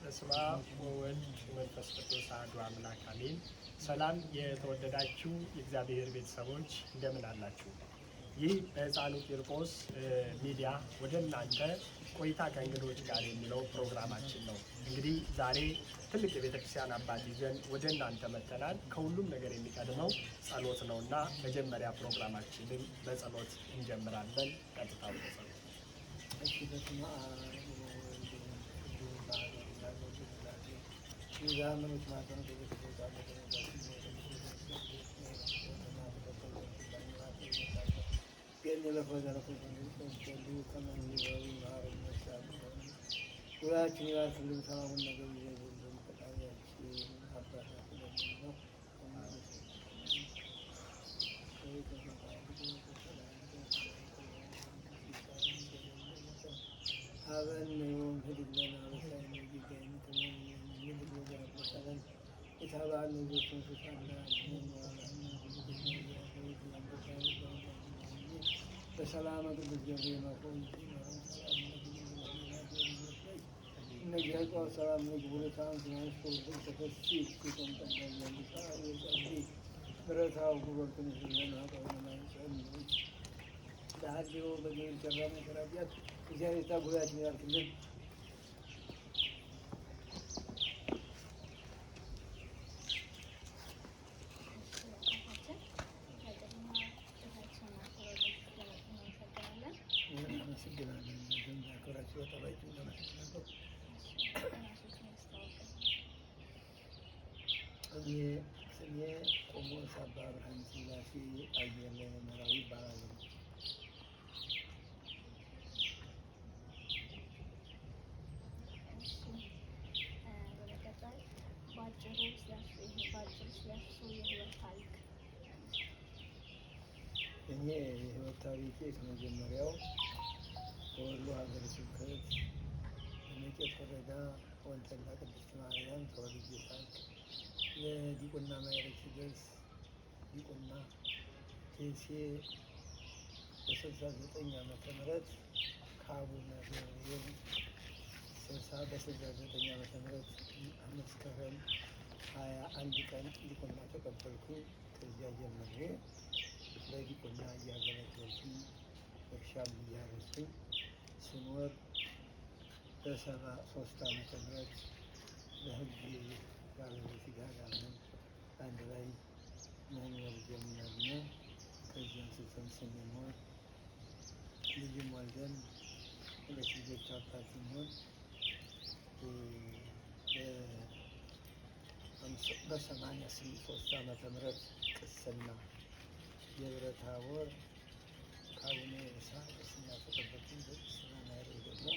በስመ አብ ወወልድ ወመንፈስ ቅዱስ አሐዱ አምላክ አሜን። ሰላም የተወደዳችሁ የእግዚአብሔር ቤተሰቦች እንደምን አላችሁ? ይህ በሕፃኑ ቂርቆስ ሚዲያ ወደ እናንተ ቆይታ ከእንግዶች ጋር የሚለው ፕሮግራማችን ነው። እንግዲህ ዛሬ ትልቅ የቤተክርስቲያን አባት ይዘን ወደ እናንተ መጥተናል። ከሁሉም ነገር የሚቀድመው ጸሎት ነው እና መጀመሪያ ፕሮግራማችንን በጸሎት እንጀምራለን። ቀጥታ ወደ ጸሎት። ሁላችን ይባርክልን። ሰላሙን ነገር ይዘልን ፈጣሪያችን አባታችን ነው። አበን ነው ህድልና በሳይነ ጊዜን ተመን ምድር ወገን መሰለን የታባን ነው ተንፈሳና በሰላም ቅዱስ ገብርኤል ማቆም ነጃው ሰላም ነው ጉልታን ነው ተፈሲ ተቆምጠን ያንሳ ብረታው ጉበርቱን ስለና ታውና ዳዲዮ በጌል ተራመ ተራቢያት እግዚአብሔር ታጉላት ያርክልን። ስሜ ቆሞስ አባ ብርሃነ ሥላሴ አየለ መራዊ ይባላል። እኔ የህይወት ታሪኬ ከመጀመሪያው በወሎ ሀገረ ስብከት በመቄት ወረዳ ወልተላ ቅድስት ማርያም ተወልጄ ሳልክ ለዲቁና ማዕረግ ሲደርስ ዲቁና ቄሴ በ69 ዓመተ ምህረት ከአቡነ ገብርኤል በ69 ዓመተ ምህረት መስከረም 21 ቀን ዲቁና ተቀበልኩኝ። ከዚያ ጀምሬ በዲቁና እያገለገልኩኝ እርሻም እያረስኩኝ ስኖር በ73 ዓመተ ምህረት ለህግ ባለቤት ጋር አንድ ላይ መኖር ጀመርን። ከዚያም ስተን ስንኖር ልጅም ወልደን ሁለት ልጆች አባት ስንሆን በ83 ዓመተ ምህረት ቅስና ደብረ ታቦር ከአቡነ ይስሐቅ ቅስና ተቀበልኩኝ። በቅስና ማዕረግ ደግሞ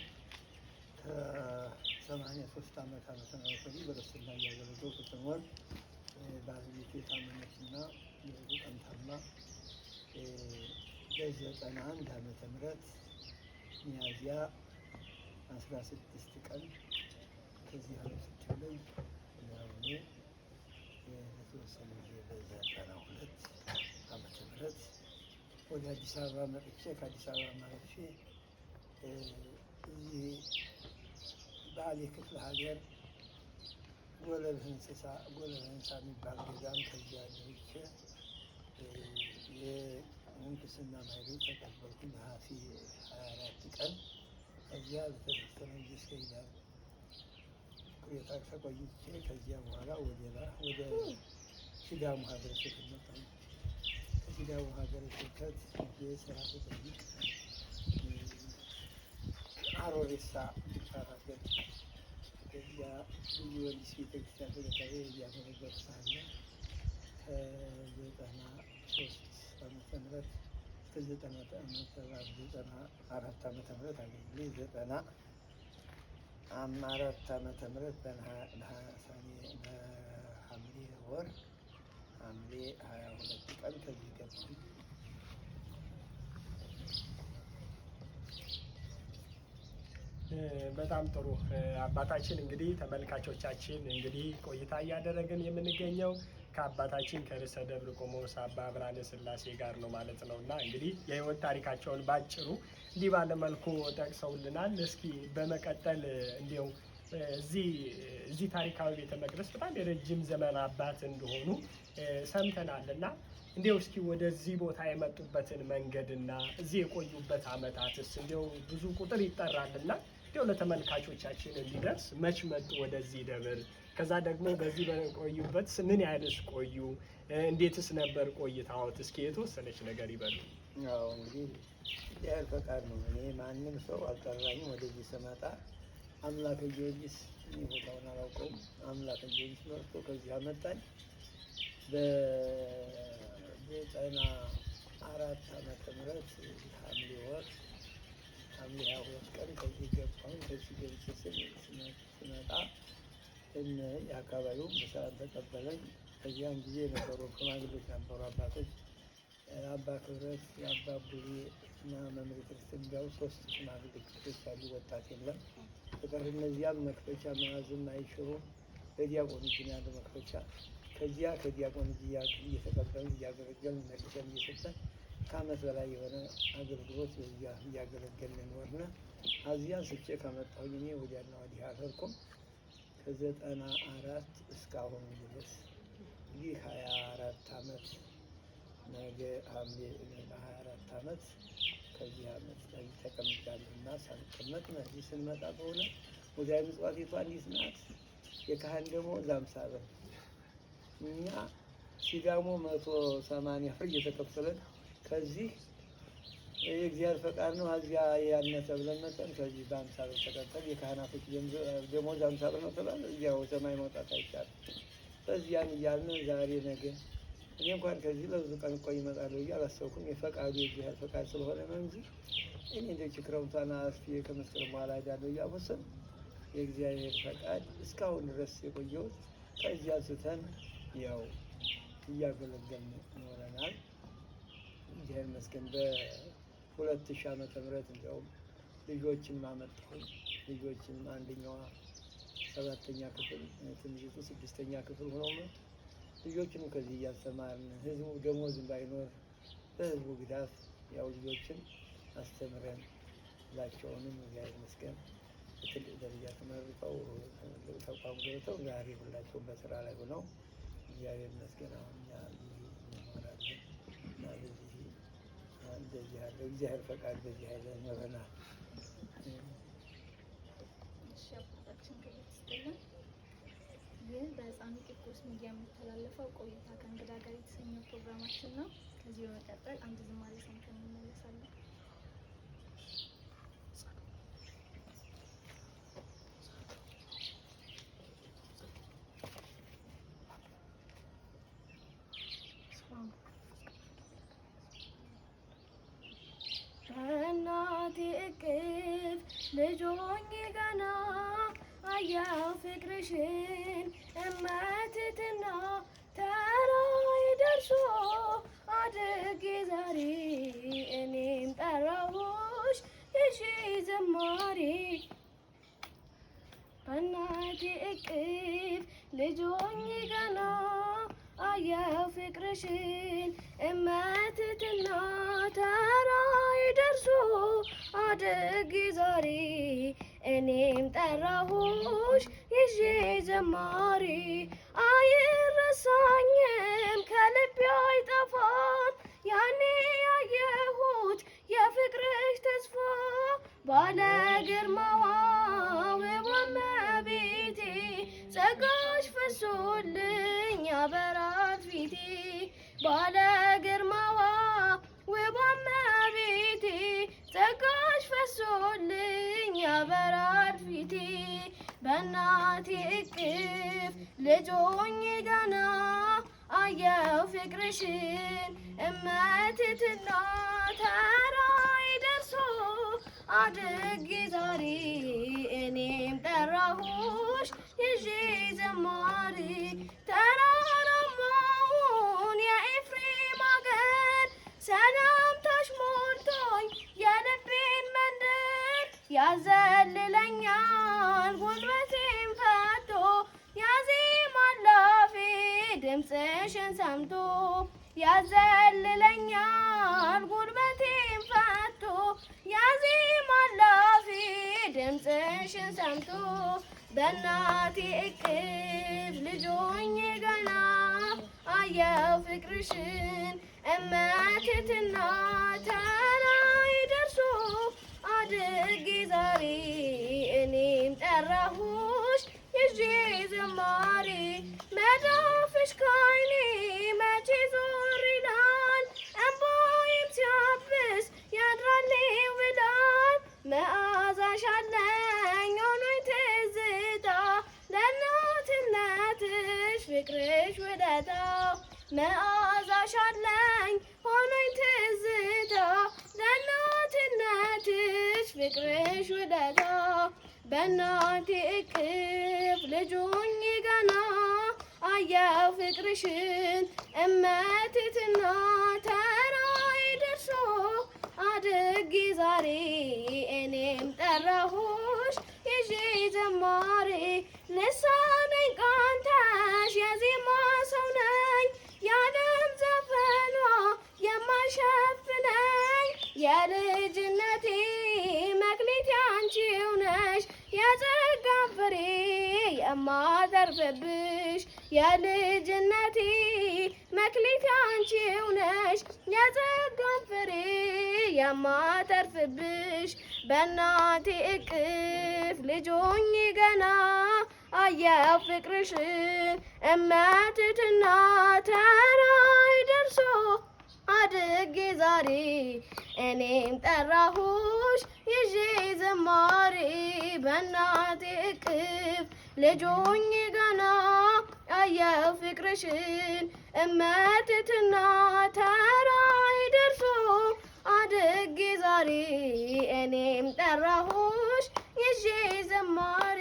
ከ83 ዓመተ ምህረት ወዲህ በቅስና እያገለገልኩ ስኖር ባለቤቴ ታመመችና የህጉ ቀንታማ በ91 ዓመተ ምህረት ሚያዝያ 16 ቀን ከዚህ ዓለም ስትለይ አቡነ የተወሰነ ጊዜ በ92 ዓመተ ምህረት ወደ አዲስ አበባ መጥቼ ከአዲስ አበባ ማለፌ እዚህ በአሌ ክፍለ ሀገር ጎለብ ህንፃ የሚባል ገዳም ከዚያ ልቼ የምንኩስና ማዕረግ ተቀበልኩኝ። ነሐሴ 24 ቀን ከዚያ ቤተክርስቲያን ጊዜ ሄዳል ቅሬታ ተቆይቼ ከዚያ በኋላ ወደ ሲዳሞ ሀገረ ስብከት መጣሁ። ከሲዳሞ ሀገረ ስብከት ስራ ተጠይቅ አሮሬሳ ሀገር ከዚያ ልዩ ወንዲስ ቤተክርስቲያን ተለታዊ እያገለገልኩ ሳለ ከ93 ዓመተ ምህረት እስከ 94 ዓመተ ምህረት አገልግሌ 94 ዓመተ ምህረት በሐምሌ ወር ሐምሌ 22 ቀን ከዚህ ገባሁ። በጣም ጥሩ አባታችን። እንግዲህ ተመልካቾቻችን እንግዲህ ቆይታ እያደረግን የምንገኘው ከአባታችን ከርዕሰ ደብር ቆሞስ አባ ብርሃነ ሥላሴ ጋር ነው ማለት ነው እና እንግዲህ የህይወት ታሪካቸውን ባጭሩ እንዲህ ባለ መልኩ ጠቅሰውልናል። እስኪ በመቀጠል እንዲያው እዚህ ታሪካዊ ቤተ መቅደስ በጣም የረጅም ዘመን አባት እንደሆኑ ሰምተናል እና እንዲያው እስኪ ወደዚህ ቦታ የመጡበትን መንገድና እዚህ የቆዩበት ዓመታትስ እንዲያው ብዙ ቁጥር ይጠራልና እንዲያው ለተመልካቾቻችን እንዲደርስ መች መጡ ወደዚህ ደብር? ከዛ ደግሞ በዚህ በቆዩበት ምን ያህልስ ቆዩ? እንዴትስ ነበር ቆይታዎት? እስኪ የተወሰነች ነገር ይበሉ። ያው እንግዲህ ያህል ፈቃድ ነው። እኔ ማንም ሰው አልጠራኝም። ወደዚህ ስመጣ አምላከ ጊዮርጊስ እኔ ቦታውን አላውቀውም። አምላከ ጊዮርጊስ መርቶ ከዚህ አመጣኝ። በ94 ዓመተ ምህረት ሐምሌ ወር ሐምሌ 22 ቀን ከዚህ ገባሁኝ። ከዚህ ገብቼ ስመጣ የአካባቢው በሰላም ተቀበለኝ። በዚያን ጊዜ የነበሩ ሽማግሌዎች ነበሩ፣ አባቶች አባ ክብረት፣ የአባ ቡሬ እና መምህር ክርስትናው 3 ሽማግሌዎች አሉ። ወጣት የለም። ፍቅር እነዚያም መክፈቻ መያዝም አይሽሩም። በዲያቆን እጅ ነው ያለው መክፈቻ። ከዚያ ከዲያቆን እጅ እየተቀበልን እያገለገልን መልሰን እየሰጠን ከዓመት በላይ የሆነ አገልግሎት እያገለገልን ወርነ አዚያን ስቼ ከመጣሁኝ እኔ ወዲያና ወዲህ አልሄድኩም። ከ94 እስካሁን ድረስ እንግዲህ 24 ዓመት ነገ ሐምሌ 24 ዓመት ከዚህ ዓመት ላይ ተቀምጫለሁ እና ሳልቀመጥ እዚህ ስንመጣ በሆነ ወዲያ ምጽዋቴቷ እንዲት ናት። የካህን ደሞዝ 50 ብር፣ እኛ ሲዳሞ 180 ብር እየተከፈለን ከዚህ የእግዚአብሔር ፈቃድ ነው። እዚያ ያነሰ ብለን መጠን ከዚህ በ50 ብር ተቀጠል። የካህናቶች ደሞዝ 50 ብር ነው ተባለ። እዚያው ሰማይ መውጣት አይቻልም። በዚያን እያልን ዛሬ ነገ እኔ እንኳን ከዚህ ለብዙ ቀን ቆይ እመጣለሁ ብዬ አላሰብኩም። የፈቃዱ የእግዚአብሔር ፈቃድ ስለሆነ ነው እንጂ እኔ እንደች ክረምቷን አስፊ ከመስቀል በኋላ ሄዳለሁ እያወሰን የእግዚአብሔር ፈቃድ እስካሁን ድረስ የቆየሁት ከዚህ አንስተን ያው እያገለገልን ይኖረናል። እግዚአብሔር ይመስገን። በ2000 ዓመተ ምህረት እንዲያውም ልጆችን ማመጣሁኝ። ልጆችን አንደኛዋ 7ኛ ክፍል ትንሹ 6ኛ ክፍል ሆነው ነው። ልጆችንም ከዚህ እያስተማርን ህዝቡ ደሞዝ ባይኖር በህዝቡ ግዳፍ ያው ልጆችን አስተምረን ሁላቸውንም እግዚአብሔር ይመስገን በትልቅ ደረጃ ተመርቀው ተቋም ገብተው ዛሬ ሁላቸውም በስራ ላይ ሆነው እግዚአብሔር ይመስገን አሁን እኛ እንኖራለን እና በዚህ እንደዚህ ያለው እግዚአብሔር ፈቃድ በዚህ ያለ ኖረናል። ይህ በሕፃኑ ቂርቆስ ሚዲያ የሚተላለፈው ቆይታ ከእንግዳ ጋር የተሰኘው ፕሮግራማችን ነው። ከዚህ በመቀጠል አንድ ዝማሬ ሰምተን እንመለሳለን። በእናቴ እቅፍ ልጅ ሆኜ ገና አየሁ ፍቅርሽን እመትትና ተራዬ ደርሶ አድጌ ዛሬ እኔም ጠራሁሽ እሺ ዘማሪ። በእናቴ እቅፍ ልጅ ሆኜ ገና አየሁ ፍቅርሽን እመትትና ተራዬ ደርሶ አድጌ ዛሬ እኔም ጠራሁሽ ይዤ ዘማሪ። አይረሳኝም ከልቤ አይጠፋም ያኔ ያየሁት የፍቅርሽ ተስፋ። ባለ ግርማዋ ውብ እመቤቴ ጸጋሽ ፈሶልኝ ያበራል ፊቴ። ባለ ግርማዋ ውብ እመቤቴ ጸጋሽ ፈሶልኝ ያበራል ፊቴ። በእናቴ እቅፍ ልጅ ሆኜ ገና አየሁ ፍቅርሽን እመትትና ተራዬ ደርሶ አድጌ ዛሬ እኔም ጠራሁሽ ይዤ ዘማሪ። ተራራማውን የኤፍሬም አገር ሰላምታሽ ሞልቶኝ የልቤን መንደር ያዘልለኛል ጉልበቴን ፈቶ ያዜማል አፌ ድምፅሽን ሰምቶ። ያዘልለኛል ጉልበቴን ፈቶ ያዜማል አፌ ድምፅሽን ሰምቶ። በእናቴ እቅፍ ልጆኝ ገና አየው ፍቅርሽን እመትትና ተራይ ደርሶ አድጌ ዛሬ እኔም ጠራሁሽ ይዤ ዘማሪ መዳፍሽ ካይኔ መቼ ዞር ይላል እንባዬም ሲያብስ ያድራል ይውላል መዓዛሽ አለኝ ሆኖኝ ትዝታ ለእናትነትሽ ፍቅርሽ ውለታ መዓዛሽ አለኝ ሆኖኝ ትዝታ ለእናትነትሽ ፍቅርሽ ውለታ በእናቴ እቅፍ ልጆኝ ገና አየው ፍቅርሽን እመትትና ተራይ ደርሶ አድጌ ዛሬ እኔም ጠራሁሽ ይዤ ዘማሪ ልሳነኝ ቃንተሽ የዜማ ሰው ነኝ የዓለም ዘፈኗ የማይሸፍነኝ የልጅነቴ መክሊት ያንቺው ነሽ የጸጋ ፍሬ የማተርፍብሽ የልጅነቴ መክሊት ያንቺው ነሽ የጸጋ ፍሬ የማተርፍብሽ በእናቴ እቅፍ ልጆኝ ገና አየው ፍቅርሽን እመትትና ተራይ ደርሶ አድጌ ዛሬ እኔም ጠራሁሽ ይዤ ዘማሪ በእናቴ እቅፍ ልጆኝ ገና አየው ፍቅርሽን እመትትና ተራይ ደርሶ አድጌ ዛሬ እኔም ጠራሁሽ ይዤ ዘማሪ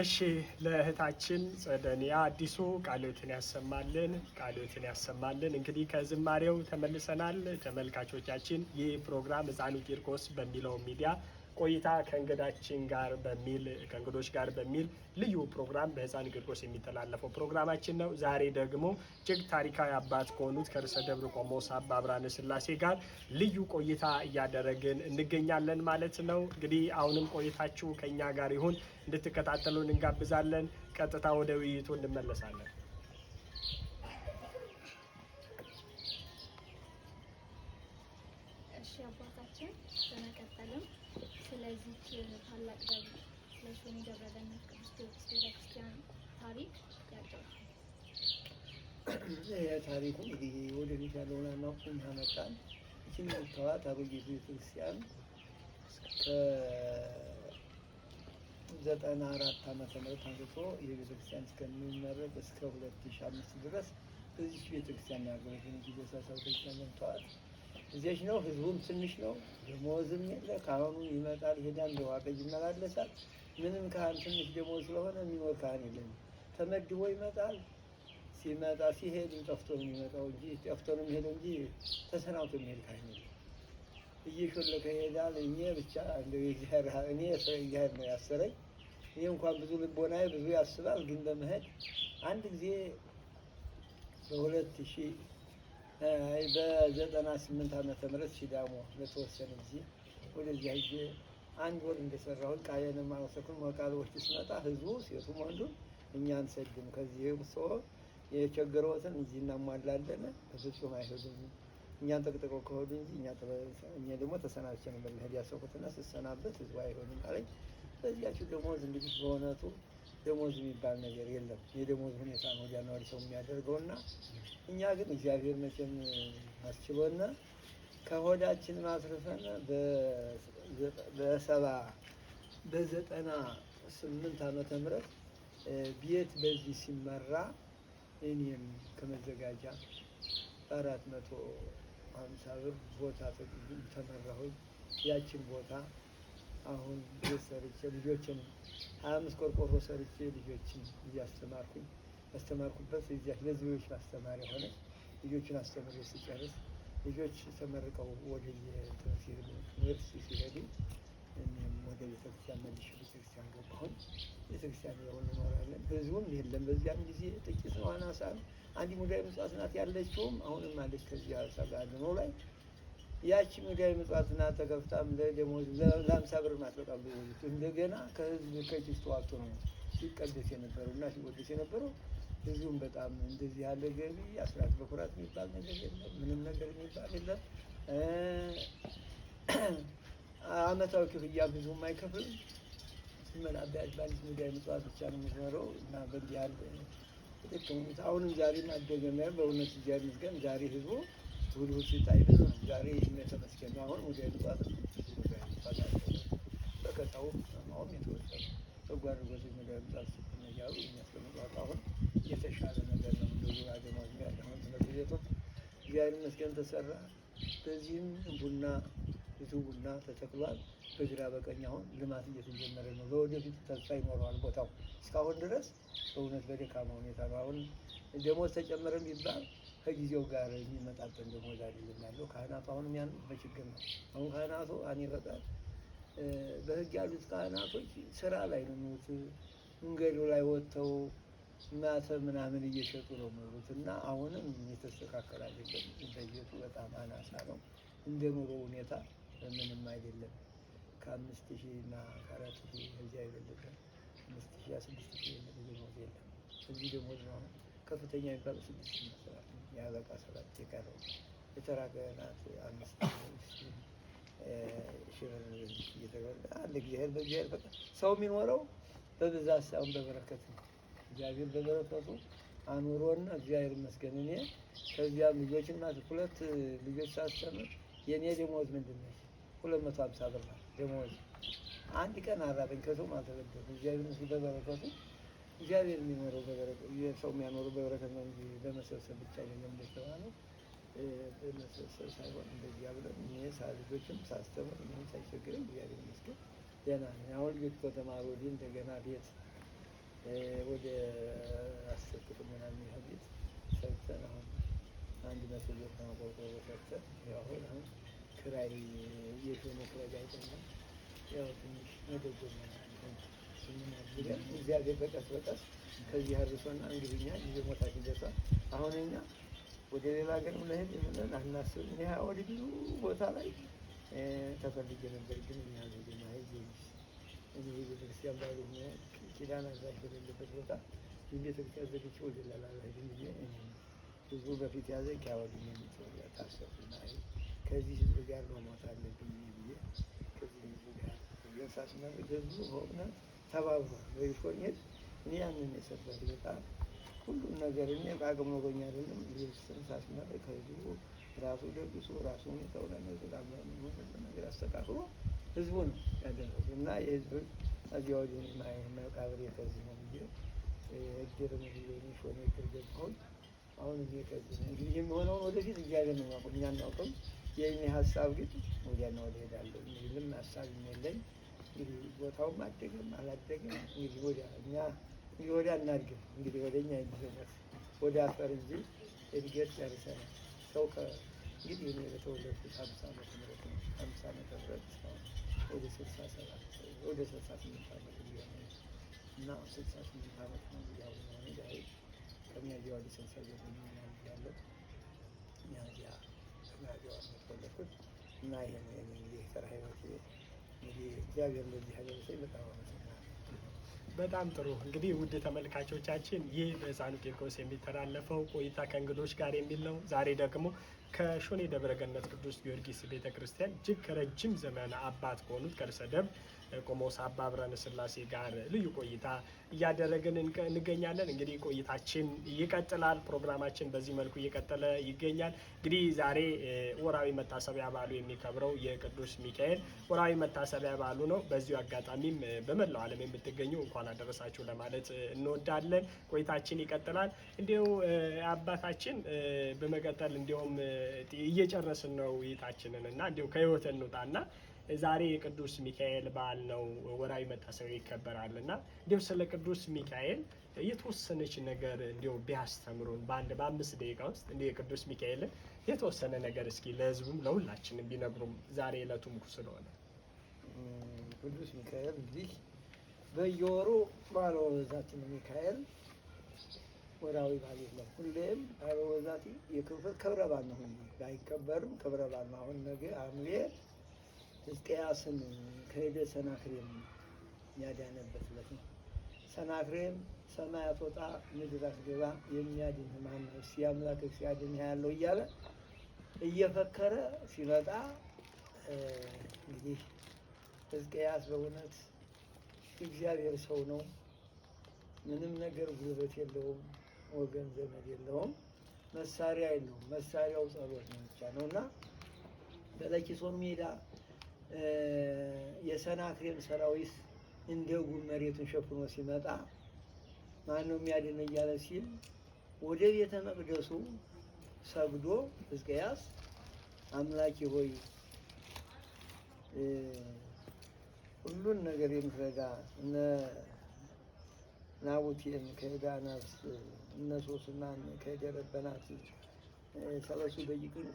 እሺ ለእህታችን ጸደኒያ አዲሱ ቃልዎትን ያሰማልን። እንግዲህ ከዝማሬው ተመልሰናል። ተመልካቾቻችን ይህ ፕሮግራም ሕፃኑ ቂርቆስ በሚለው ሚዲያ ቆይታ ከእንግዶች ጋር በሚል ልዩ ፕሮግራም በሕፃኑ ቂርቆስ የሚተላለፈው ፕሮግራማችን ነው። ዛሬ ደግሞ እጅግ ታሪካዊ አባት ከሆኑት ከርዕሰ ደብረ ቆሞስ አባ ብርሃነ ሥላሴ ጋር ልዩ ቆይታ እያደረግን እንገኛለን ማለት ነው። እንግዲህ አሁንም ቆይታችሁ ከኛ ጋር ይሁን እንድትከታተሉን እንጋብዛለን። ቀጥታ ወደ ውይይቱ እንመለሳለን። እሺ አባታችን፣ በመቀጠልም ስለዚች ታላቅ ደብር ለሾኒ ደብረ ገነት ቅዱስ ጊዮርጊስ ቤተክርስቲያን ታሪክ ያጫውታል። ታሪኩ እንግዲህ ወደፊት ያለውን አናውቅም ያመጣል። ይህችን መልተዋት አሮጌ ቤተክርስቲያን ከ94 ዓመተ ምህረት አንስቶ የቤተክርስቲያን እስከሚመረቅ እስከ 2005 ድረስ እዚህ ቤተክርስቲያን ያገለገሉ ጊዜሳሳው ቤተክርስቲያን መልተዋት እዚያች ነው። ህዝቡም ትንሽ ነው፣ ደሞዝም የለ። ካህኑ ይመጣል ይሄዳል፣ ለዋቀጅ ይመላለሳል። ምንም ካህን ትንሽ ደሞዝ ስለሆነ የሚኖር ካህን የለም። ተመድቦ ይመጣል። ሲመጣ ሲሄድ ጠፍቶ ነው የሚመጣው እንጂ ጠፍቶ ነው የሚሄደው እንጂ ተሰናብቶ የሚሄድ ካህን የለም። እየሾለከ ይሄዳል። እኔ ብቻ እንደው እኔ እግዚአብሔር ነው ያሰረኝ። እኔ እንኳን ብዙ ልቦናዬ ብዙ ያስባል፣ ግን በመሄድ አንድ ጊዜ በ98 ዓመተ ምህረት ሲዳሞ ለተወሰነ ጊዜ ወደዚያ ሂጄ አንድ ወር እንደሰራሁት ቃየን ማመሰኩን መቃልቦች ስመጣ ህዝቡ ሴቱም ወንዱም እኛ አንሰግም፣ ከዚህ ሰው የቸገረዎትን እዚህ እናሟላለን፣ በፍጹም አይሄዱም፣ እኛን ጠቅጥቀው ከሆዱ እንጂ እኛ ደግሞ ተሰናብቼ ነበር መሄድ ያሰብኩትና ስሰናበት ህዝቡ አይሆንም አለኝ። በዚያችሁ ደሞዝ እንግዲህ በእውነቱ ደሞዝ የሚባል ነገር የለም። የደሞዝ ሁኔታ ነው ወዲያና ወዲህ ሰው የሚያደርገውና እኛ ግን እግዚአብሔር መቼም አስችሎና ከሆዳችን ማስረፈን በ98 ዓመተ ምህረት ቤት በዚህ ሲመራ እኔም ከመዘጋጃ 450 ብር ቦታ ተመራሁኝ። ያችን ቦታ አሁን ቤት ሰርቼ ልጆችን 25 ቆርቆሮ ሰርቼ ልጆችን እያስተማርኩኝ ያስተማርኩበት እዚያ ለልጆች ማስተማሪያ ሆነ። ልጆችን አስተምሬ ስጨርስ ልጆች ተመርቀው ወደ ዩኒቨርሲቲ ሲሄዱ እኔም ወደ ቤተክርስቲያን መልሼ ቤተክርስቲያን ገባሁኝ። ቤተክርስቲያን ያው እንኖራለን። ህዝቡም የለም በዚያን ጊዜ ጥቂት ነው፣ አናሳ ነው። አንድ ሙዳየ ምጽዋት ናት ያለችውም አሁንም አለች። ከዚህ አሳጋለሁ ነው ላይ ያቺ ሙዳየ ምጽዋት ናት ተከፍታም ለደሞዝ ለ50 ብር ማጥቃም ብዙ እንደገና ከህዝብ ከኪስ ተዋጥቶ ነው ሲቀደስ የነበረው እና ሲወደስ የነበረው። ህዝቡም በጣም እንደዚህ ያለ ገቢ አስራት በኩራት የሚባል ነገር የለም፣ ምንም ነገር የሚባል የለም። አመታዊ ክፍያ ብዙም አይከፍልም። መናቢያች ባለች ሙዳየ ምጽዋት ብቻ ነው የምትኖረው እና በዚህ ያለ ልክ አሁንም ዛሬም አደገመ። በእውነት እግዚአብሔር ይመስገን ዛሬ ህዝቡ ሁሉ ሲታይ ብዙ ነው። ዛሬ ተመስገን ነው። አሁን ሙዳየ ምጽዋት በከታው አሁን የተወሰነ በጓር ወደ ሙዳየ ምጽዋት ሲነያሉ የሚያስቀምጧት አሁን የተሻለ ነገር ነው። እንደዚህ አደማዝ ያለ አሁን ትምህርት ቤቱ እግዚአብሔር ይመስገን ተሰራ። በዚህም ቡና ብዙ ቡና ተተክሏል። በግራ በቀኝ አሁን ልማት እየተጀመረ ነው። ለወደፊት ተስፋ ይኖረዋል ቦታው። እስካሁን ድረስ በእውነት በደካማ ሁኔታ ነው። አሁን ደሞዝ ተጨመረ ቢባል ከጊዜው ጋር የሚመጣጠን ደሞዝ አይደለም ያለው። ካህናቱ አሁንም ያን በችግር ነው። አሁን ካህናቱ ይረዳል። በህግ ያሉት ካህናቶች ስራ ላይ ነው የሚሉት። መንገዱ ላይ ወጥተው ማተብ ምናምን እየሸጡ ነው የሚሉት እና አሁንም የተስተካከለ አይደለም። በጀቱ በጣም አናሳ ነው። እንደ ኑሮ ሁኔታ ምንም አይደለም። ከ5000 እና ከ4000 እዚያ የበለጠ 5000 6000 ደሞዝ የለም። እዚህ ደሞዝ ነው ከፍተኛ የሚባለው 6000 መስራት ነው። የአለቃ ሰራት የቀረው የተራገናት 5000 እየተበላ አንድ እግዚአብሔር በእግዚአብሔር በቃ ሰው የሚኖረው በብዛት ሳይሆን በበረከት ነው። እግዚአብሔር በበረከቱ አኑሮና እግዚአብሔር ይመስገን። እኔ ከዚያም ልጆችና 2 ልጆች ሳስተምር የኔ ደሞዝ ምንድን ነው 250 ብር ነው ደሞዝ። አንድ ቀን አራበኝ ከሰውም አልተበደርኩም። እግዚአብሔር ይመስገን በበረከቱ። እግዚአብሔር የሚኖረው በበረከቱ፣ የሰው የሚያኖረው በበረከት ነው እንጂ በመሰብሰብ ብቻ አይደለም እንደተባለው። በመሰብሰብ ሳይሆን እንደዚህ ብለን እኔ ልጆችም ሳስተምር ምንም ሳይቸግረኝ እግዚአብሔር ይመስገን ደህና ነኝ። አሁን ልጆች ከተማሩ ወዲህ እንደገና ቤት ወደ 10 ክፍል ምናምን ያህል ቤት ሰርተን አሁን 100 ቤት ነው ቆርቆሮ ሰርተን ያው አሁን ክራይ የሾነ ክራይ አይደለም ያው ትንሽ መደጎም ነው። እግዚአብሔር በቀስ በቀስ ከዚህ አርሶና እንግዲህ እኛ ሞታችን ደርሷል። አሁን እኛ ወደ ሌላ ሀገር ለሄድ የምለን አናስብም። እኔ ወደ ብዙ ቦታ ላይ ተፈልጌ ነበር፣ ግን እኛ ዜና እኔ ቤተክርስቲያን ባሉ ኪዳን አዛዥ በሌለበት ቦታ ቤተክርስቲያን ዘግቼ ወደ ሌላ ሄድ ጊዜ ህዝቡ በፊት ያዘ ከወዲህ የሚሰራ ታሰብና ከዚህ ህዝብ ጋር መሞት አለብኝ ብዬ ከዚህ ህዝብ ጋር የሳስና ህዝቡ በእውነት ተባብሯል። በሪፎርሜት እኔ ያንን የሰበት በጣም ሁሉም ነገር እኔ በአቅም ኖሮኝ አይደለም። ቤተክርስቲያን ሳስመር ከህዝቡ ራሱ ደግሶ ራሱ ሁኔታውን ነገር አስተካክሎ ህዝቡ ነው ያደረጉ እና የህዝብ እዚያ ወዲህ መቃብር ከዚህ ነው ብዬ እድርም ሾኔ እግር ገባሁኝ። አሁን እኔ ከዚህ ነው እንግዲህ የሚሆነውን ወደፊት እግዚአብሔር ነው የሚያውቀው፣ እኛ አናውቅም። የእኔ ሀሳብ ግን ወዲያና ወዲህ እሄዳለሁ። ምንም ሀሳብ የለኝ። እንግዲህ ቦታውም አደገም አላደገም እንግዲህ ወዲያ እኛ እንግዲህ ወዲያ እናድግም እንግዲህ ወደ እኛ የሚዘመት ወደ አፈር እንጂ እድገት ጨርሰናል። ሰው እንግዲህ እኔ በተወለድኩት 50 ዓመተ ምህረት ነው። 50 ዓመተ ምህረት እስካሁን ወደ 67 ወደ 68 ዓመት ሊሆን እና 68 ዓመት ነው ያው ነው ዳይ ከሚያዚያ ወደ 69 ነው ያለው ሚያዚያ ከሚያዚያ ነው የተወለድኩት እና ይሄን እንግዲህ ተራ ህይወት እንግዲህ እግዚአብሔር ለዚህ ያደረሰኝ በጣም አመሰግናለሁ። በጣም ጥሩ እንግዲህ ውድ ተመልካቾቻችን ይህ በሕፃኑ ቂርቆስ የሚተላለፈው ቆይታ ከእንግዶች ጋር የሚል ነው። ዛሬ ደግሞ ከሾኔ ደብረ ገነት ቅዱስ ጊዮርጊስ ቤተክርስቲያን እጅግ ከረጅም ዘመን አባት ከሆኑት ከርዕሰ ደብር ቆሞስ አባ ብርሃነ ሥላሴ ጋር ልዩ ቆይታ እያደረግን እንገኛለን። እንግዲህ ቆይታችን ይቀጥላል። ፕሮግራማችን በዚህ መልኩ እየቀጠለ ይገኛል። እንግዲህ ዛሬ ወራዊ መታሰቢያ በዓሉ የሚከብረው የቅዱስ ሚካኤል ወራዊ መታሰቢያ በዓሉ ነው። በዚሁ አጋጣሚም በመላው ዓለም የምትገኙ እንኳን አደረሳችሁ ለማለት እንወዳለን። ቆይታችን ይቀጥላል። እንዲሁ አባታችን በመቀጠል እንዲሁም እየጨረስን ነው ውይይታችንን እና እንዲሁ ከህይወት እንውጣና ዛሬ የቅዱስ ሚካኤል በዓል ነው። ወራዊ መታሰቢያ ይከበራል እና እንዲሁ ስለ ቅዱስ ሚካኤል የተወሰነች ነገር እንዲሁ ቢያስተምሩን በ5 ደቂቃ ውስጥ እንዲሁ የቅዱስ ሚካኤልን የተወሰነ ነገር እስኪ ለህዝቡም ለሁላችንም ቢነግሩም ዛሬ ዕለቱም ስለሆነ። ቅዱስ ሚካኤል እዚህ በየወሩ ባለ ወዛቲ ሚካኤል ወራዊ በዓል የለም። ሁሌም ባለ ወዛቲ ክብረ በዓል ነው። ባይከበርም ክብረ በዓል ነው። አሁን ነገ ሐምሌ ሕዝቅያስን ከሄደ ሰናክሬም ያዳነበት ዕለት ነው። ሰናክሬም ሰማይ አትወጣ ምድር አትገባ የሚያድን ማን ነው? እስኪ አምላክ ሲያድን ያለው እያለ እየፈከረ ሲመጣ እንግዲህ ሕዝቅያስ በእውነት እግዚአብሔር ሰው ነው። ምንም ነገር ጉልበት የለውም፣ ወገን ዘመድ የለውም፣ መሳሪያ የለውም። መሳሪያው ጸሎት ነው ብቻ ነው እና በለኪሶን ሜዳ የሰናክሬም ሰራዊት እንደ ጉም መሬቱን ሸፍኖ ሲመጣ ማን ነው የሚያድን እያለ ሲል ወደ ቤተ መቅደሱ ሰግዶ ሕዝቅያስ አምላኬ ሆይ ሁሉን ነገር የምትረዳ እነ ናቡቴን ከዳናት እነ ሶስናን ከደረበናት ሰለሱ ደቂቅን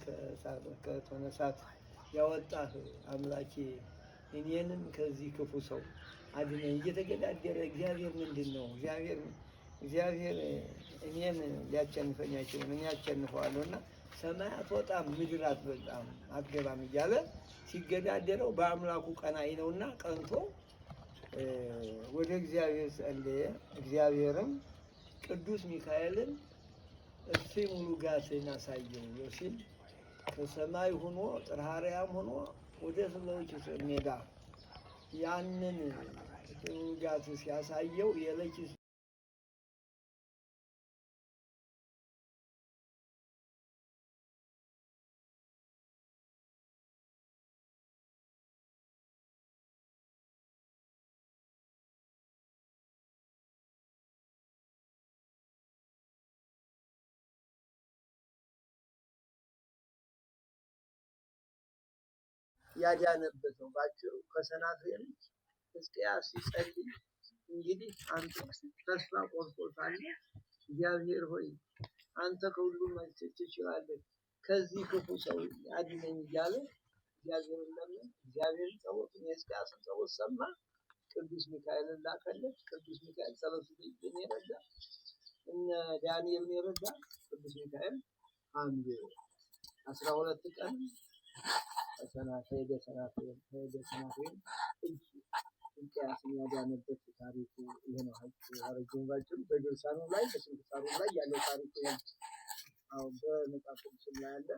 ከእቶነ እሳት ያወጣህ አምላኬ እኔንም ከዚህ ክፉ ሰው አድነኝ። እየተገዳደረ እግዚአብሔር ምንድን ነው? እግዚአብሔር እኔን ሊያቸንፈኝ አይችልም፣ እኔ አቸንፈዋለሁ እና ሰማይ አትወጣም ምድር አትበጣም አትገባም እያለ ሲገዳደረው በአምላኩ ቀናኢ ነውና ቀንቶ ወደ እግዚአብሔር ጸለየ። እግዚአብሔርም ቅዱስ ሚካኤልን እስቲ ሙሉ ጋትን አሳየው ሲል ከሰማይ ሆኖ ጥርሃርያም ሆኖ ወደ ለኪሶ ሜዳ ያንን ሙሉ ጋት ሲያሳየው የለኪሶ ያዳነበት ነው። ባጭሩ ከሰናክሬም ሕዝቅያስ ሲጸልይ እንግዲህ አንተ ተስፋ ቆርጦ ሳለ እግዚአብሔር ሆይ አንተ ከሁሉም መፍትሄ ትችላለህ፣ ከዚህ ክፉ ሰው አድነኝ እያለ እግዚአብሔርን ለምን እግዚአብሔር ጸሎቱን የሕዝቅያስን ጸሎት ሰማ። ቅዱስ ሚካኤልን ላከለት። ቅዱስ ሚካኤል ሰለስቱ ደቂቅን የረዳ እነ ዳንኤልን የረዳ ቅዱስ ሚካኤል ሐምሌ 12 ቀን ከሄደ ሰናክሬም ሕዝቅያስን ያዳነበት ታሪኩ ይሄ ነው። አረጁን ባጭሩ በድርሳኑ ላይ በስንክሳሩ ላይ ያለው ታሪኩ ይሄ ነው። አሁን በመጽሐፍ ቅዱስ ላይ ያለ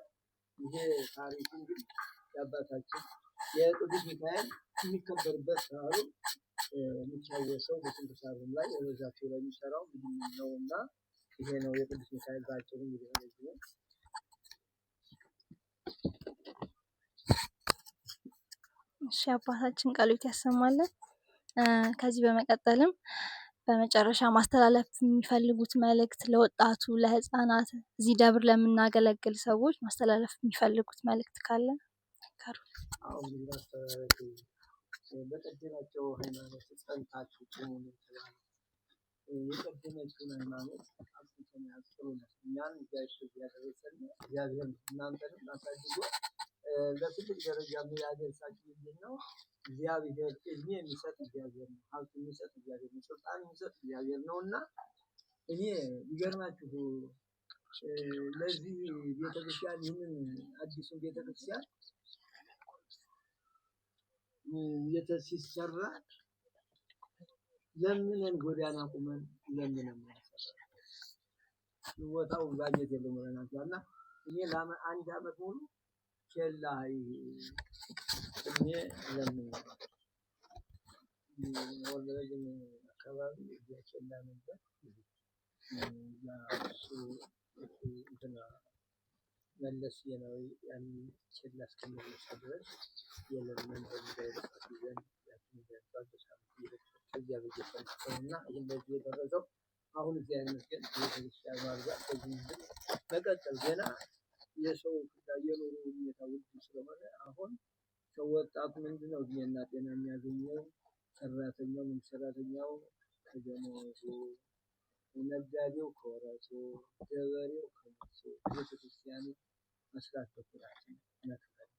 ይሄ ታሪኩ እንግዲህ የአባታችን የቅዱስ ሚካኤል የሚከበርበት ባህሉ የሚታወሰው በስንክሳሩ ላይ በዛቸው ላይ የሚሰራው እንግዲህ ነው እና ይሄ ነው የቅዱስ ሚካኤል ባጭሩ እንግዲህ ነው። እሺ አባታችን ቃሉት ያሰማልን። ከዚህ በመቀጠልም በመጨረሻ ማስተላለፍ የሚፈልጉት መልእክት ለወጣቱ፣ ለህፃናት፣ እዚህ ደብር ለምናገለግል ሰዎች ማስተላለፍ የሚፈልጉት መልእክት ካለ ካሩ። አሁን በቀደመችው ሃይማኖት ጸንታችሁ ቁሙ ይላል። የቀደመችውን ሃይማኖት አጥንተን ያስሩን እኛን ያደረሰን እግዚአብሔር እናንተንም አሳድጎ ለትልቅ ደረጃ የሚያደርሳችሁ ነው። እግዚአብሔር እድሜ የሚሰጥ እግዚአብሔር ነው። ሀብት የሚሰጥ እግዚአብሔር ነው። ስልጣን የሚሰጥ እግዚአብሔር ነው እና እኔ ይገርማችሁ ለዚህ ቤተክርስቲያን ይህንን አዲሱን ቤተክርስቲያን ሲሰራ ለምንን ጎዳና ቁመን ለምንን ቦታው ባጀት የለም እና እኔ አንድ አመት ሙሉ ኬላ እኔ ለምን ወለደኝ አካባቢ ኬላ ነበር እንትና መለስ የናዊ ያን ኬላ እስከመለስ ድረስ የለምን በሚደርስ ይዘን ከዚያ በጀፈና እንደዚህ የደረሰው አሁን እግዚአብሔር ይመስገን ቤተክርስቲያን ማርጋት ከዚህ መቀጠል ገና የሰው የኑሮ ሁኔታ ውድ ስለሆነ አሁን ሰው ወጣቱ ምንድነው እድሜና ጤና የሚያገኘው ሰራተኛው ምን ሰራተኛው ከደሞዙ ነጋዴው ከወራቱ ገበሬው ከመሱ ቤተክርስቲያኑ መስራት ተኩራችን ነክፈል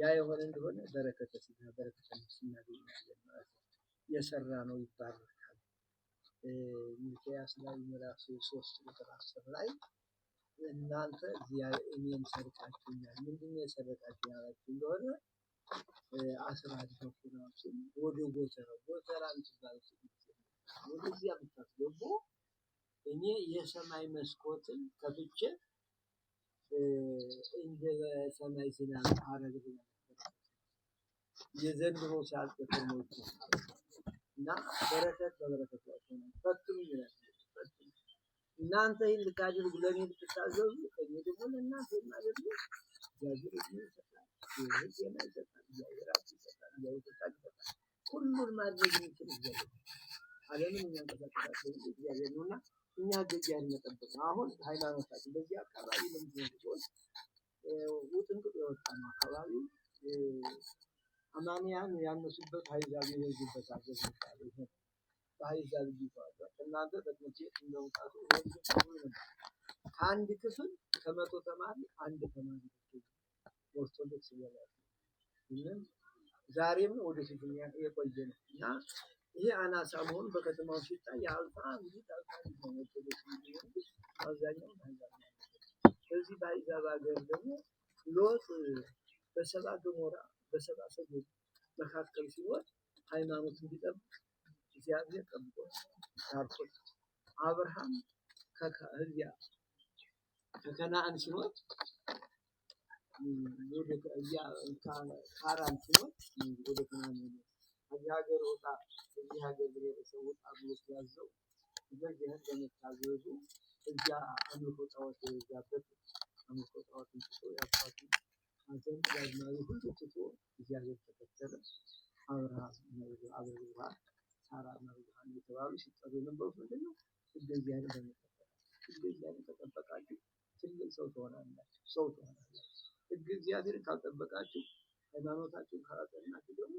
ያ የሆነ እንደሆነ በረከተ ሥጋ በረከተ ነፍስ እናገኛለን ማለት ነው። የሰራ ነው ይባረካል። ሚክያስ ላይ ምዕራፍ 3 ቁጥር 10 ላይ እናንተ እኔን ሰርቃችሁኛል። ምንድን ነው የሰረቃችሁ ያላችሁ እንደሆነ አስራት በኩራቱን ወደ ጎተራ የምትባል ወደዚያ ብታስገቡ እኔ የሰማይ መስኮትን ከፍቼ እንደ ሰማይ ዝናብ አረግብ የዘንድሮ ሲያልቅ ነው እና በረከት በበረከት ላይ ሆነ ፈትኑ ይላል። እናንተ ይህን ልታደርጉ ለእኔ ብትታዘዙ እኔ ደግሞ ለእናንተ የማደርጉ እግዚአብሔር ይሰጣል፣ ጤና ይሰጣል፣ እግዚአብሔር ይሰጣል። ሁሉን ማድረግ የሚችል እግዚአብሔር ዓለምን የሚያንቀሳቅሳቸው እግዚአብሔር ነውና እኛ እግዚአብሔር መጠበቅ ነው። አሁን ሃይማኖታችን በዚህ አካባቢ ለምንድነው ሰዎች ውጥንቅጥ የወጣ ነው አካባቢው አማንያን ያነሱበት አሕዛብ የበዙበት አገር ነው። በአሕዛብ ይባላል። እናንተ በትምህርት ቤት እንደምታውቁ ከአንድ ክፍል ከመቶ ተማሪ አንድ ተማሪ ኦርቶዶክስ ይባላል። ዛሬም ወደፊት የቆየ ነው እና ይሄ አናሳ መሆኑ በከተማው ሲታይ አልፋ እንግዲህ ነው ኦርቶዶክስ ነው አብዛኛው አሕዛብ ነው። በዚህ በአሕዛብ ሀገር ደግሞ ሎጥ በሰባ ገሞራ በሰባ ሰገል መካከል ሲሆን ሃይማኖት እንዲጠብቅ እግዚአብሔር ጠብቆ ታርቆት አብርሃም ከከነዓን ሲኖር ወደ ካራን ሲኖር ወደ ከነዓን ነው ከዚህ ሀገር ወጣ ከዚህ ሀገር ብሔረሰብ ወጣ ብሎ ሲያዘው በዚህ በመታዘዙ እዚያ አምልኮ ጣዖት የበዛበት አምልኮ ጣዖትን ትቶ ያፋቱ አዘን ያዝማሪ ሁሉ ትቶ እግዚአብሔር ተከተለ። አብርሃም አብርሃም ሳራ አብርሃም የተባሉ ሲጠሩ የነበሩት ምንድን ነው? እንደዚህ አይነት እንደዚህ አይነት ተጠበቃችሁ ትልቅ ሰው ትሆናላችሁ። ሕግ እግዚአብሔርን ካልጠበቃችሁ ሃይማኖታችሁን ካላጠናችሁ ደግሞ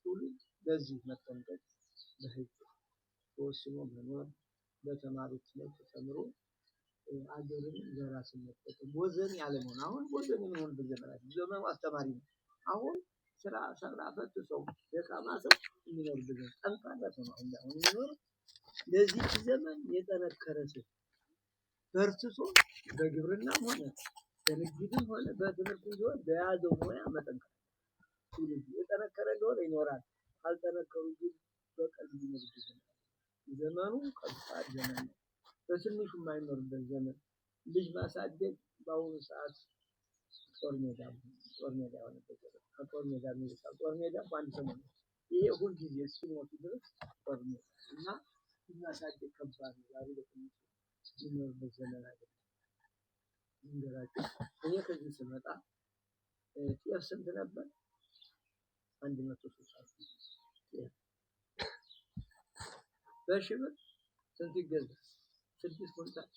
ትውልድ በዚህ መጠንቀቅ በሕግ ተወስኖ መኖር በተማሪዎች ላይ ተጨምሮ አገርን በራስ መጠቀም ወዘን ያለመሆን አሁን ወዘን የምንሆንበት ዘመናችን ዘመኑ አስተማሪ ነው። አሁን ስራ ሰራ ፈት ሰው ደካማ ሰው የሚኖርበት ዘመን ጠንካራ ሰው ነው አሁን የሚኖር ለዚህ ዘመን የጠነከረ ሰው በርትቶ በግብርናም ሆነ በንግድም ሆነ በትምህርት ቢሆን በያዘው ሙያ መጠንከር ትውልድ የጠነከረ እንደሆነ ይኖራል። ካልጠነከሩ ግን በቀል ይኖርበት ዘመኑ ከባድ ዘመን ነው። በትንሹ የማይኖርበት ዘመን ልጅ ማሳደግ በአሁኑ ሰዓት ጦር ሜዳ የሆነበት ዘመን ከጦር ሜዳ የሚወጣ ጦር ሜዳ በአንድ ሰሞን ይሄ ሁልጊዜ እስኪሞቱ ድረስ ጦር ሜዳ እና ልጅ ማሳደግ ከባድ ነው። ዛሬ በትንሹ የሚኖርበት ዘመን አይደለም። እንገራችሁ እኔ ከዚህ ስመጣ ጤፍ ስንት ነበር? 160 በሺህ ብር ስንት ይገዛል? 6 ኩንታል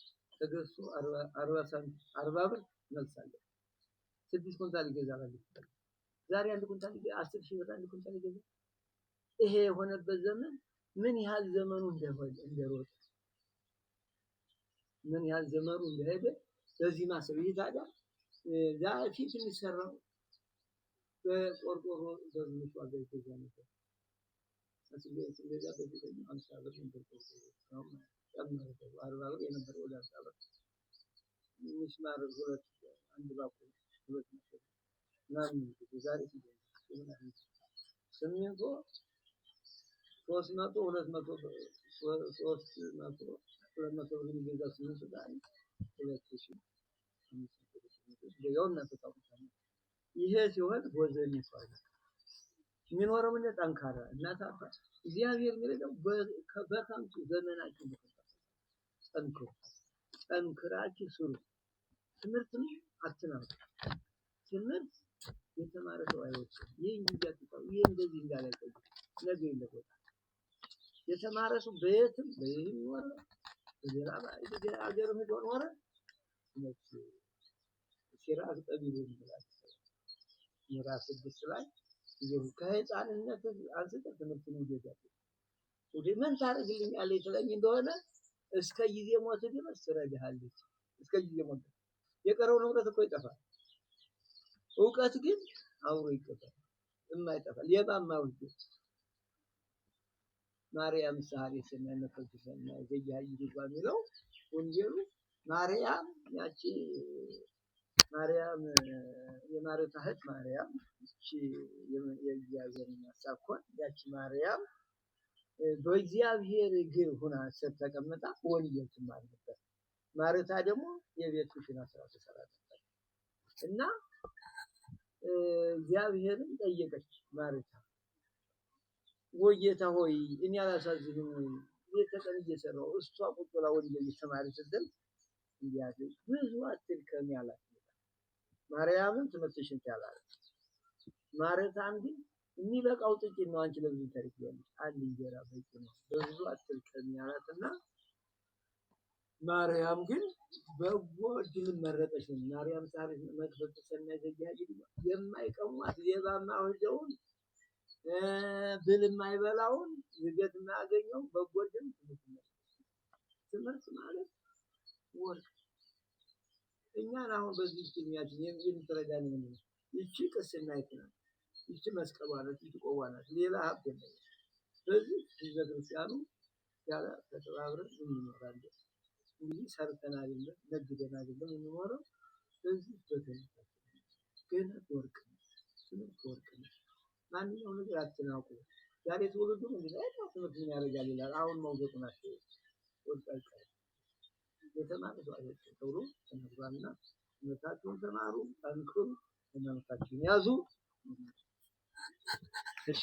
ተገዝቶ 40 ብር መልሳለሁ። 6 ኩንታል ይገዛል። ዛሬ 1 ኩንታል 10 ሺህ ብር 1 ኩንታል ይገዛል። ይሄ የሆነበት ዘመን ምን ያህል ዘመኑ እንደሮጠ ምን ያህል ዘመኑ እንደሄደ በዚህ ማሰብ ይህ ታዲያ ዛሬ ፊት የሚሰራው በቆርቆሮ በትንሽ ዋጋ ይገዛ ነበር። ስለዚህ በፊት 50 ብር ነበር ቆርቆሮ ጨመረ 40 ብር የነበረው ወደ 50 ብር ሚስማር ሁለት አንድ ባኮ ሁለት ነበር ምናምን ዛሬ ስምንት 300 200 ብር የሚገዛ ስምንት ዛሬ 2000 ይሄ ሲሆን ወዘን ይባላል። የሚኖረው ምን ጠንካራ እናት አባት እግዚአብሔር የሚለው በከንቱ ዘመናችሁ ጠንክራችሁ ስሩ። ትምህርትም አትናቁ። ትምህርት የተማረ ሰው አይወጣም። ይሄ እንዲያጥፋው ይሄ እንደዚህ እንዳላቀው ነገ ይለወጣል። የተማረ ሰው በየትም በይህም ወራ በሌላ ሀገር ሄዶ ኖረ ሲራክ ጠቢብ ይላል ምዕራፍ 6 ላይ ከሕፃንነት አንስተህ ትምህርትን ውደድ። ምን ታደርግልኛለህ ትለኝ እንደሆነ እስከ ጊዜ ሞት ድረስ ትረዳሃለች። እስከ ጊዜ ሞት የቀረው ንብረት እኮ ይጠፋል። እውቀት ግን አብሮ ይቀበል የማይጠፋ ሌባም አይወድ ማርያም ሳሪ ሰማይ ነፈስሰና ዘያይ ይባል የሚለው ወንጌሉ ማርያም ያቺ ማርያም የማርታ እህት ማርያም እቺ የእግዚአብሔር ማሳኮን ያቺ ማርያም በእግዚአብሔር እግር ሆና ተቀምጣ ወንጌል ትማር ነበር። ማርታ ደግሞ የቤቱን ስራ ትሰራ ነበር እና እግዚአብሔርን ጠየቀች ማርታ ወጌታ ሆይ እኔ አላሳዝንም የተቀን እየሰራው እሷ ቁጭ ብላ ወንጌል እየተማረች ስትል እንዲያት ብዙ አትልከም ያላት ማርያምን ትምህርትሽን ታላለች። ማርታን ግን የሚበቃው ጥቂት ነው አንቺ ለምን ታሪያለሽ አንድ እንጀራ በቂ ነው ብዙ አትልከም ያላትና ማርያም ግን በጎ ድል መረጠች ነው። ማርያም ሳሪ መጥፈት ሰናይ ዘያጅ የማይቀሟት ሌባማ ወደውን ብል የማይበላውን ዝገት ማያገኘው በጎ ድል ትምህርት ማለት ወርቅ እኛን አሁን በዚህ እድሜያችን የምትረዳን ምን ነው? ይቺ ቅስና ይተናል ይቺ መስቀሏለት ይቺ ቆዋናት ሌላ ሀብት የለም። በዚህ ቤተክርስቲያኑ ያለ ተጠባብረን እንኖራለን። እንግዲህ ሰርተን አይደለም ነግደን አይደለም እንኖረው በዚህ በተነሳ ግን ወርቅ ወርቅ ማንኛውም ነገር አትናቁ። ዛሬ ትውልዱ ምን ይላል? ትምህርት ምን ያደርጋል ይላል። አሁን መውደቁ ናቸው ወርቅ አይቀር የተማረ ሰው አይደለም ተብሎ ተነግሯልና ትምህርታችሁን ተማሩ፣ ጠንክሩ፣ ሃይማኖታችሁን ያዙ። እሺ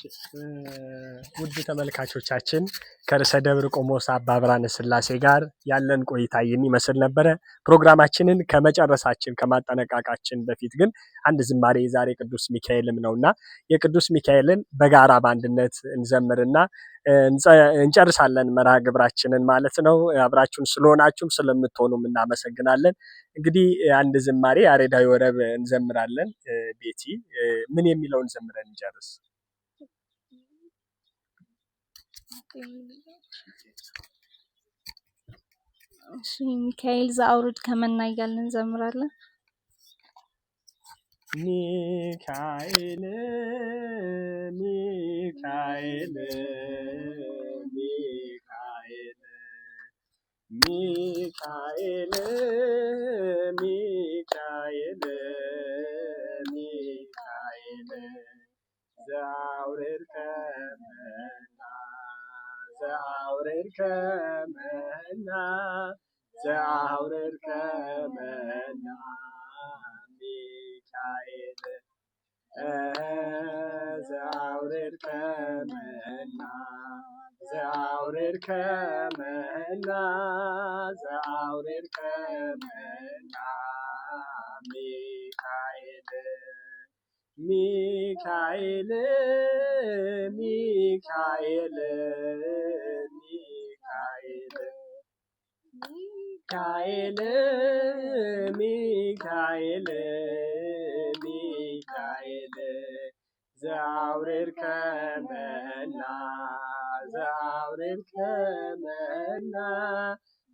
ውድ ተመልካቾቻችን ከርዕሰ ደብር ቆሞስ አባ ብርሃነ ስላሴ ጋር ያለን ቆይታ ይህን ይመስል ነበረ። ፕሮግራማችንን ከመጨረሳችን ከማጠናቀቃችን በፊት ግን አንድ ዝማሬ ዛሬ ቅዱስ ሚካኤልም ነውና የቅዱስ ሚካኤልን በጋራ በአንድነት እንዘምርና እንጨርሳለን መርሃ ግብራችንን ማለት ነው። አብራችሁን ስለሆናችሁም ስለምትሆኑም እናመሰግናለን። እንግዲህ አንድ ዝማሬ ያሬዳዊ ወረብ እንዘምራለን። ቤቲ ምን የሚለውን ዘምረን እንጨርስ? እሺ ሚካኤል ዘአውርድ ከመና እያልን እንዘምራለን። ሚካኤል ሚካኤል ሚካኤል ሚካኤል ሚካኤል ሚካኤል ዘአውርድ ከመና ዘአውርድ ከመና ዘአውርድ ከመና ሚካኤል ዘአውርድ ከመና ዘአውርድ ከመና ዘአውርድ ከመና ሚካኤል ሚካኤል ሚካኤል ሚካኤል ሚካኤል ሚካኤል ዘአውርድ ከመና ዘአውርድ ከመና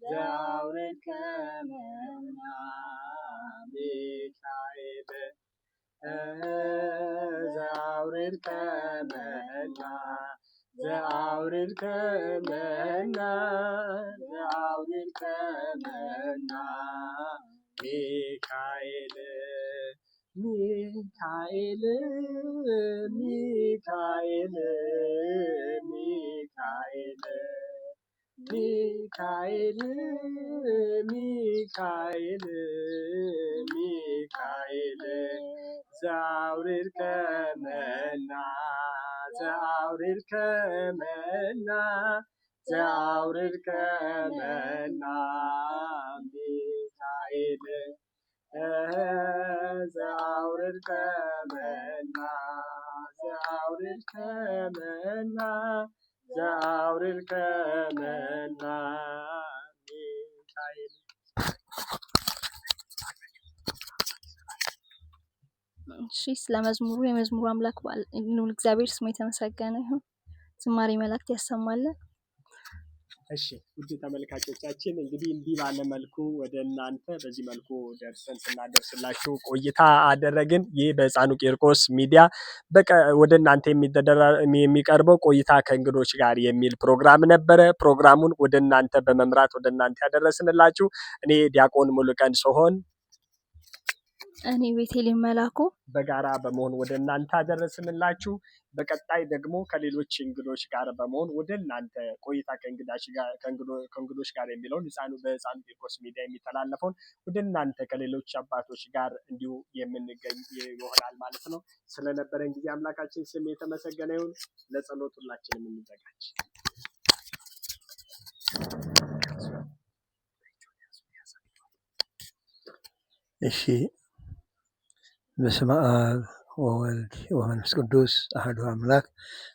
ዘአውርድ ከመና ሚካኤል ዘአውርድ ከመና ዘአውርድ ከመና ዘአውርድ ከመና ሚካኤል ሚካኤል ሚካኤል ሚካኤል ሚካኤል ሚካኤል ሚካኤል ዘአውርድ ከመና ዘአውርድ ከመና ዘአውርድ ከመና ሚካኤል ዘአውርድ ከመና ዘአውርድ ከመና ዘአውርድ ከመና ሚካኤል። እሺ ስለ መዝሙሩ የመዝሙሩ አምላክ ልዑል እግዚአብሔር ስሙ የተመሰገነ ይሁን። ዝማሬ መላእክት ያሰማልን። እሺ ውድ ተመልካቾቻችን እንግዲህ እንዲህ ባለ መልኩ ወደ እናንተ በዚህ መልኩ ደርሰን ስናደርስላችሁ ቆይታ አደረግን። ይህ በሕፃኑ ቂርቆስ ሚዲያ ወደ እናንተ የሚቀርበው ቆይታ ከእንግዶች ጋር የሚል ፕሮግራም ነበረ። ፕሮግራሙን ወደ እናንተ በመምራት ወደ እናንተ ያደረስንላችሁ እኔ ዲያቆን ሙሉቀን ስሆን እኔ ቤቴሌም መላኩ በጋራ በመሆን ወደ እናንተ አደረስንላችሁ። በቀጣይ ደግሞ ከሌሎች እንግዶች ጋር በመሆን ወደ እናንተ ቆይታ ከእንግዶች ጋር የሚለውን በሕፃኑ ቂርቆስ ሚዲያ የሚተላለፈውን ወደ እናንተ ከሌሎች አባቶች ጋር እንዲሁ የምንገኝ ይሆናል ማለት ነው። ስለነበረን ጊዜ አምላካችን ስም የተመሰገነ ይሁን። ለጸሎት ሁላችንም እንዘጋጅ። እሺ በስመ አብ ወወልድ ወመንፈስ ቅዱስ አሐዱ አምላክ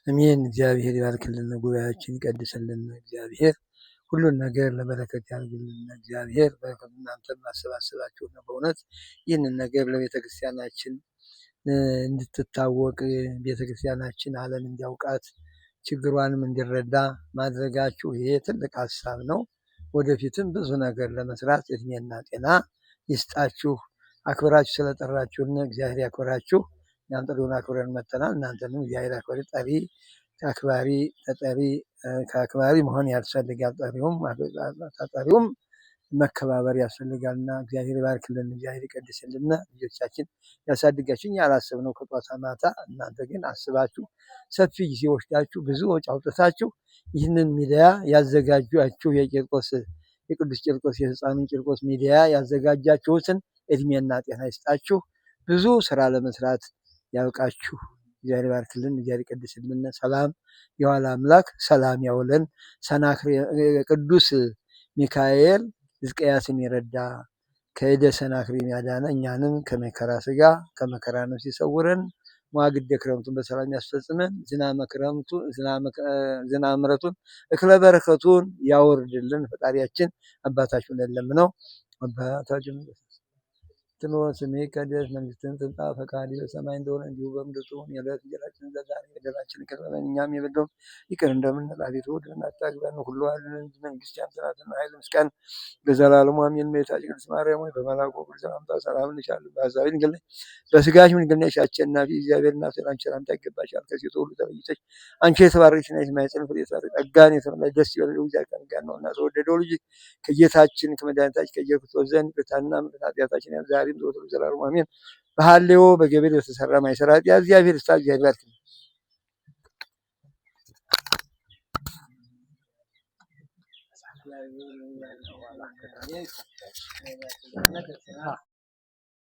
አሜን። እግዚአብሔር ይባርክልን፣ ጉባኤያችን ይቀድስልን። እግዚአብሔር ሁሉን ነገር ለበረከት ያድርግልን። እግዚአብሔር በረከቱ እናንተን ማሰባሰባችሁ ነው። በእውነት ይህንን ነገር ለቤተክርስቲያናችን እንድትታወቅ ቤተክርስቲያናችን ዓለም እንዲያውቃት ችግሯንም እንዲረዳ ማድረጋችሁ ይሄ ትልቅ ሀሳብ ነው። ወደፊትም ብዙ ነገር ለመስራት እድሜና ጤና ይስጣችሁ። አክብራችሁ ስለጠራችሁን እግዚአብሔር ያክብራችሁ። እኛም ጥሪውን አክብረን መጥተናል። እናንተንም እግዚአብሔር ያክብር። ጠሪ አክባሪ ተጠሪ ከአክባሪ መሆን ያስፈልጋል። ተጠሪውም መከባበር ያስፈልጋልና እግዚአብሔር ይባርክልን፣ እግዚአብሔር ይቀድስልን፣ ልጆቻችን ያሳድጋችሁ። እኛ አላሰብነው ከጧት ማታ፣ እናንተ ግን አስባችሁ ሰፊ ጊዜ ወስዳችሁ ብዙ ወጪ አውጥታችሁ ይህንን ሚዲያ ያዘጋጃችሁ የቅዱስ ቂርቆስ የሕፃኑን ቂርቆስ ሚዲያ ያዘጋጃችሁትን እድሜና ጤና ይስጣችሁ። ብዙ ስራ ለመስራት ያብቃችሁ። እግዚአብሔር ይባርክልን፣ እግዚአብሔር ይቀድስልን። ሰላም የዋለ አምላክ ሰላም ያውለን። ቅዱስ ሚካኤል ሕዝቅያስን የረዳ ከእደ ሰናክሬም ያዳነ እኛንም ከመከራ ስጋ ከመከራ ነፍስ ይሰውረን። መዋግደ ክረምቱን በሰላም ያስፈጽመን። ዝናብ ምሕረቱን እክለ በረከቱን ያወርድልን። ፈጣሪያችን አባታችን ለምነው አባታችን ትኖር ስምህ ይቀደስ፣ መንግስትህን ትምጣ፣ ፈቃድህ በሰማይ እንደሆነ እንዲሁ በምድር ትሁን። የዕለት እንጀራችንን ዛሬ በደላችንን ይቅር በለን እኛም የበደሉንን ይቅር እንደምንል፣ አቤቱ ወደ ፈተና አታግባን ሁሉ አድነን እንጂ መንግስት ያንተ ናትና ኃይል ምስጋና ለዘላለሙ አሜን። እመቤታችን ቅድስት ማርያም ሆይ በመልአኩ ቅዱስ ሰላምታ ሰላም እንልሻለን። በሐሳብሽ ድንግል ነሽ፣ በሥጋሽም ድንግል ነሽ። አሸናፊ እግዚአብሔር እናት ሆይ አንቺ ሰላምታ ይገባሻል። ከሴቶች ሁሉ ተለይተሽ አንቺ የተባረክሽ ነሽ፣ የማኅፀንሽ ፍሬ የተባረከ ጸጋን የተመላሽ ደስ ይበልሽ እግዚአብሔር ከአንቺ ጋር ነውና የተወደደው ልጅ ከጌታችን ከመድኃኒታችን ከኢየሱስ ክርስቶስ ዘንድ ይቅርታና ምሕረት ኃጢአታችንን ዛሬም ዘወትርም ለዘላለሙ አሜን። በሐሌዎ በገቢር የተሰራ ማይሰራ ኃጢአት እግዚአብሔር ይፍታ። እግዚአብሔር ይባርክ።